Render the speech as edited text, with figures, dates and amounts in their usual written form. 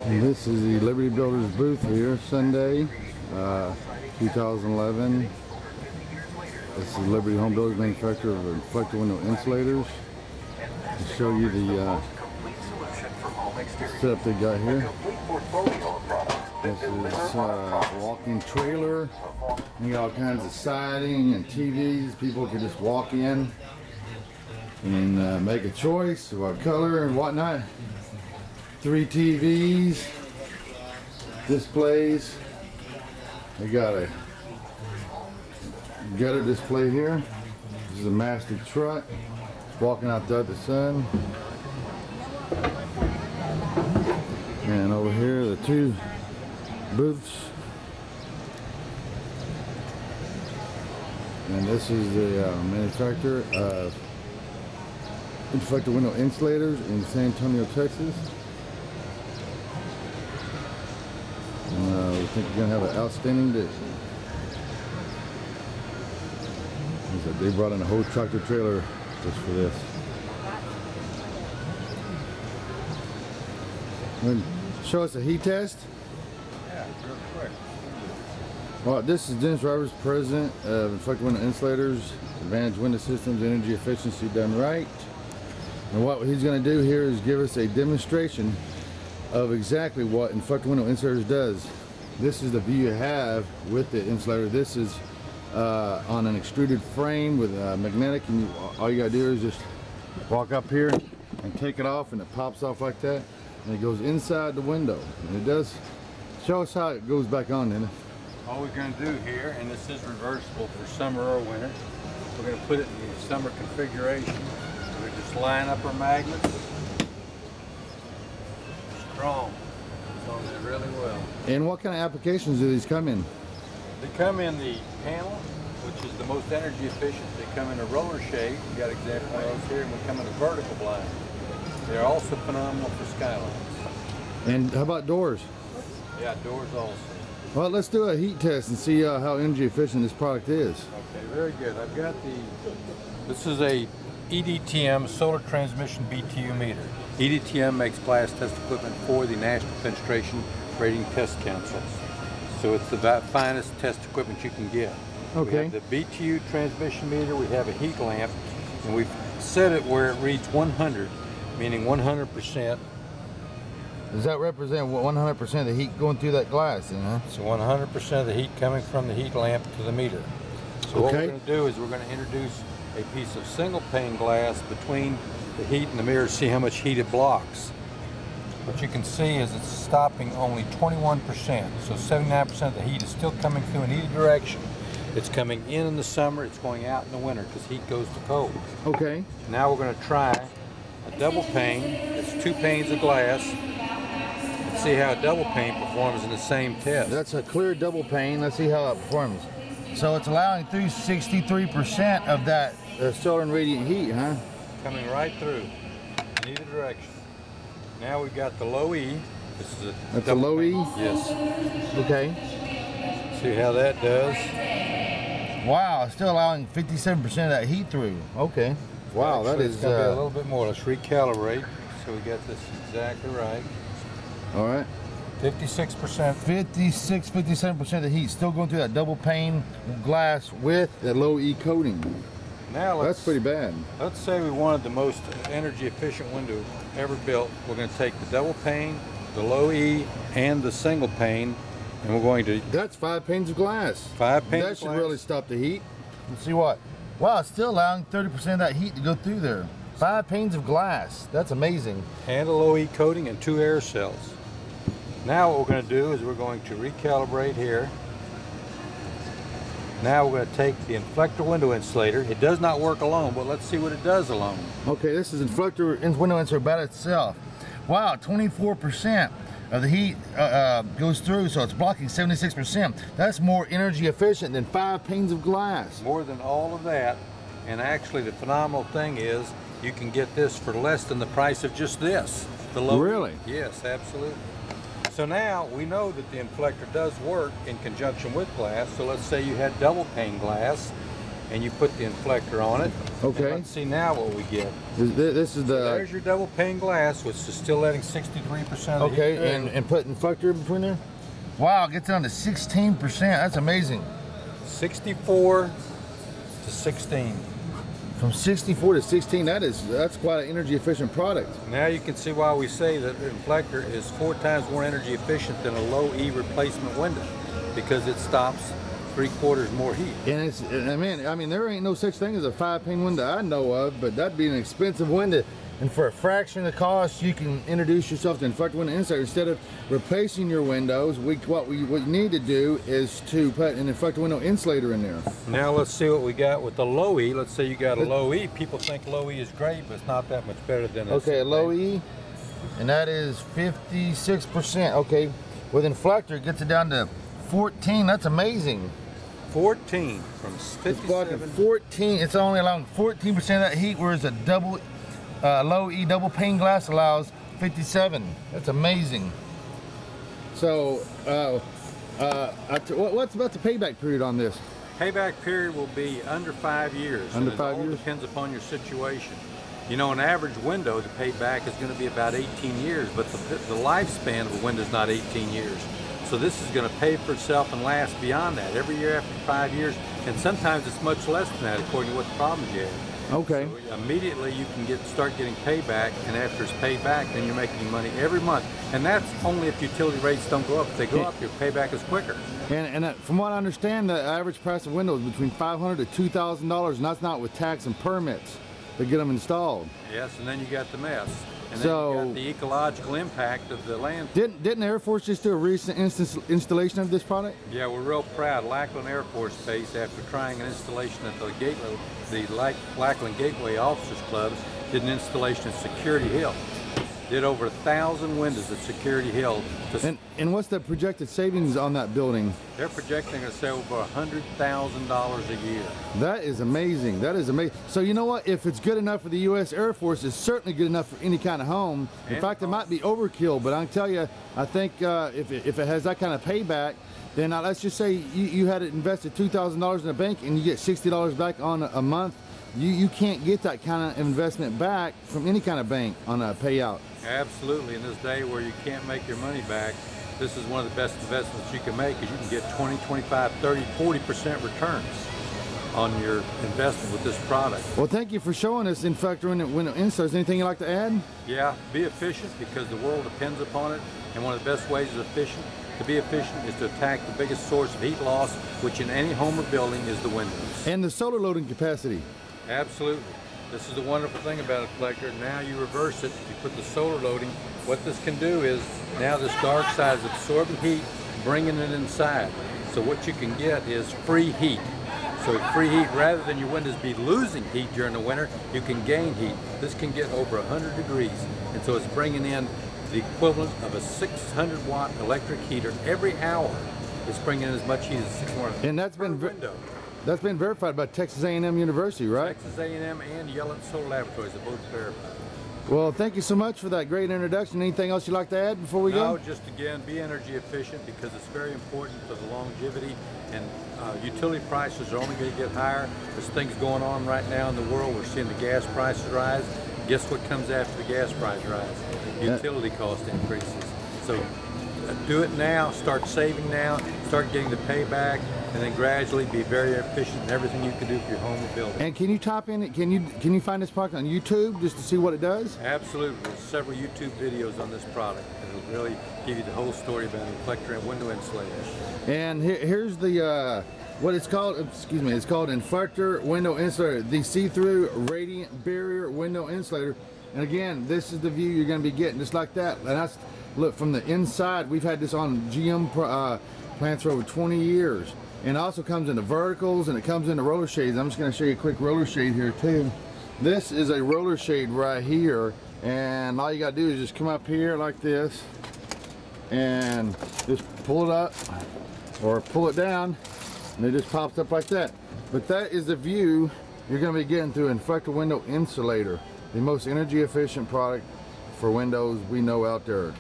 And this is the Liberty Builders booth here, Sunday, 2011. This is Liberty Home Builders, manufacturer of Inflector Window Insulators. To show you the setup they got here. This is a walk-in trailer. You got all kinds of siding and TVs. People can just walk in and make a choice of what color and whatnot. 3 TVs, displays. They got a gutter display here. This is a master truck. Walking out there, the sun. And over here, the 2 booths. And this is the manufacturer of Inflector Window Insulators in San Antonio, Texas. And we think we're going to have an outstanding day. They brought in a whole tractor trailer just for this. Show us a heat test. Yeah, real quick. Well, this is Dennis Roberts, president of Inflector Window Insulators, Advantage Window Systems, energy efficiency done right. And what he's going to do here is give us a demonstration of exactly what Inflector Window Insulators does. This is the view you have with the insulator. This is on an extruded frame with magnetic, and all you gotta do is just walk up here and take it off, and it pops off like that, and it goes inside the window. And it does. Show us how it goes back on, Dennis. All we're going to do here, and this is reversible for summer or winter, we're going to put it in the summer configuration. We're just line up our magnets. Strong. It's on there really well. And what kind of applications do these come in? They come in the panel, which is the most energy efficient. They come in a roller shape. We got example of those here, and we come in a vertical blind. They're also phenomenal for skylines. And how about doors? Yeah, doors also. Well, let's do a heat test and see how energy efficient this product is. Okay, very good. I've got this is a EDTM solar transmission BTU meter. EDTM makes glass test equipment for the National Fenestration Rating Test Council. So it's the finest test equipment you can get. Okay. We have the BTU transmission meter, we have a heat lamp, and we've set it where it reads 100, meaning 100%. Does that represent 100% of the heat going through that glass? So 100% of the heat coming from the heat lamp to the meter. So what we're going to do is we're going to introduce a piece of single pane glass between the heat and the mirror to see how much heat it blocks. What you can see is it's stopping only 21%, so 79% of the heat is still coming through in either direction. It's coming in the summer, it's going out in the winter because heat goes to cold. Okay. Now we're going to try a double pane. It's 2 panes of glass. Let's see how a double pane performs in the same test. That's a clear double pane. Let's see how it performs. So it's allowing through 63% of that solar and radiant heat, huh? Coming right through in either direction. Now we've got the low E. This is That's a low E? Yes. Okay. See how that does. Wow, it's still allowing 57% of that heat through. Okay. Wow, actually, that is it's gonna be a little bit more. Let's recalibrate so we get this exactly right. All right. 56%. 57% of the heat still going through that double pane glass with that low E coating. Now that's pretty bad. Let's say we wanted the most energy efficient window ever built. We're going to take the double pane, the low E, and the single pane, and we're going to... That's 5 panes of glass. 5 panes of glass. That should glass. really stop the heat. Let's see what. Wow, it's still allowing 30% of that heat to go through there. 5 panes of glass. That's amazing. And a low E coating and 2 air cells. Now what we're going to do is we're going to recalibrate here. Now we're going to take the Inflector Window Insulator. It does not work alone, but let's see what it does alone. Okay, this is Inflector Window Insulator by itself. Wow, 24% of the heat goes through, so it's blocking 76%. That's more energy efficient than 5 panes of glass. More than all of that, and actually the phenomenal thing is you can get this for less than the price of just this. The low Really? Yes, absolutely. So now we know that the Inflector does work in conjunction with glass. So let's say you had double pane glass. and you put the inflector on it. Okay. And let's see now what we get. This is the. There's your double pane glass, which is still letting 63% of the heat through. and put inflector in between there. Wow, it gets down to 16%. That's amazing. 64 to 16. From 64 to 16, that's quite an energy efficient product. Now you can see why we say that the inflector is 4 times more energy efficient than a low E replacement window, because it stops 3/4 more heat. And it's, I mean, there ain't no such thing as a 5-pane window I know of, but that'd be an expensive window. And for a fraction of the cost, you can introduce yourself to Inflector Window Insulator. Instead of replacing your windows, what you need to do is to put an Inflector Window Insulator in there. Now let's see what we got with the low E. Let's say you got a low E. People think low E is great, but it's not that much better than a low E, and that is 56%. Okay, with Inflector, it gets it down to 14. That's amazing. 14 from 57. It's blocking 14. It's only allowing 14% of that heat, whereas a low E double pane glass allows 57. That's amazing. So, what's about the payback period on this? Payback period will be under 5 years. Under 5 years? It all depends upon your situation. You know, an average window to pay back is going to be about 18 years, but the lifespan of a window is not 18 years. So this is going to pay for itself and last beyond that. Every year after 5 years, and sometimes it's much less than that according to what problems you have. Okay. So immediately you can start getting payback, and after it's paid back, then you're making money every month. And that's only if utility rates don't go up. If they go up, your payback is quicker. And from what I understand, the average price of windows is between $500 to $2,000, and that's not with tax and permits to get them installed. Yes, and then you got the mess. And so, then you got the ecological impact of the land. Didn't the Air Force just do a recent installation of this product? Yeah, we're real proud. Lackland Air Force Base, after trying an installation at the Lackland Gateway Officers Club, did an installation at Security Hill. Did over 1,000 windows at Security Hill. And what's the projected savings on that building? They're projecting to save over $100,000 a year. That is amazing. That is amazing. So you know what? If it's good enough for the U.S. Air Force, it's certainly good enough for any kind of home. In fact, it might be overkill, but I can tell you, I think if it has that kind of payback, then let's just say you had invested $2,000 in a bank and you get $60 back on a month. You can't get that kind of investment back from any kind of bank on a payout. Absolutely. In this day where you can't make your money back, this is one of the best investments you can make, because you can get 20, 25, 30, 40% returns on your investment with this product. Well, thank you for showing us Inflector Window Insulators. Anything you'd like to add? Yeah, be efficient, because the world depends upon it, and one of the best ways to be efficient is to attack the biggest source of heat loss, which in any home or building is the windows. And the solar loading capacity. Absolutely. This is the wonderful thing about Inflector. Now you reverse it, you put the solar loading. What this can do is, now this dark side is absorbing heat, bringing it inside. So what you can get is free heat. So free heat, rather than your windows be losing heat during the winter, you can gain heat. This can get over 100 degrees. And so it's bringing in the equivalent of a 600-watt electric heater every hour. It's bringing in as much heat as 600. And that's been verified by Texas A&M University, right? Texas A&M and Yellen Solar Laboratories are both verified. Well, thank you so much for that great introduction. Anything else you'd like to add before we go? No, just again, be energy efficient, because it's very important for the longevity, and utility prices are only going to get higher. There's things going on right now in the world. We're seeing the gas prices rise. Guess what comes after the gas price rise? Utility cost increases. So do it now, start saving now, start getting the payback, and then gradually be very efficient in everything you can do for your home or building. And can you type in it? Can you find this product on YouTube just to see what it does? Absolutely. There's several YouTube videos on this product, and it'll really give you the whole story about Inflector and window insulators. And here's the what it's called. Excuse me. It's called Inflector Window Insulator, the see-through radiant barrier window insulator. And again, this is the view you're going to be getting, just like that. And that's, look, from the inside. We've had this on GM plants for over 20 years. And it also comes in the verticals, and it comes in the roller shades. I'm just going to show you a quick roller shade here too. This is a roller shade right here, and all you got to do is just come up here like this and just pull it up or pull it down, and it just pops up like that. But that is the view you're going to be getting through Inflector Window Insulator, the most energy efficient product for windows we know out there.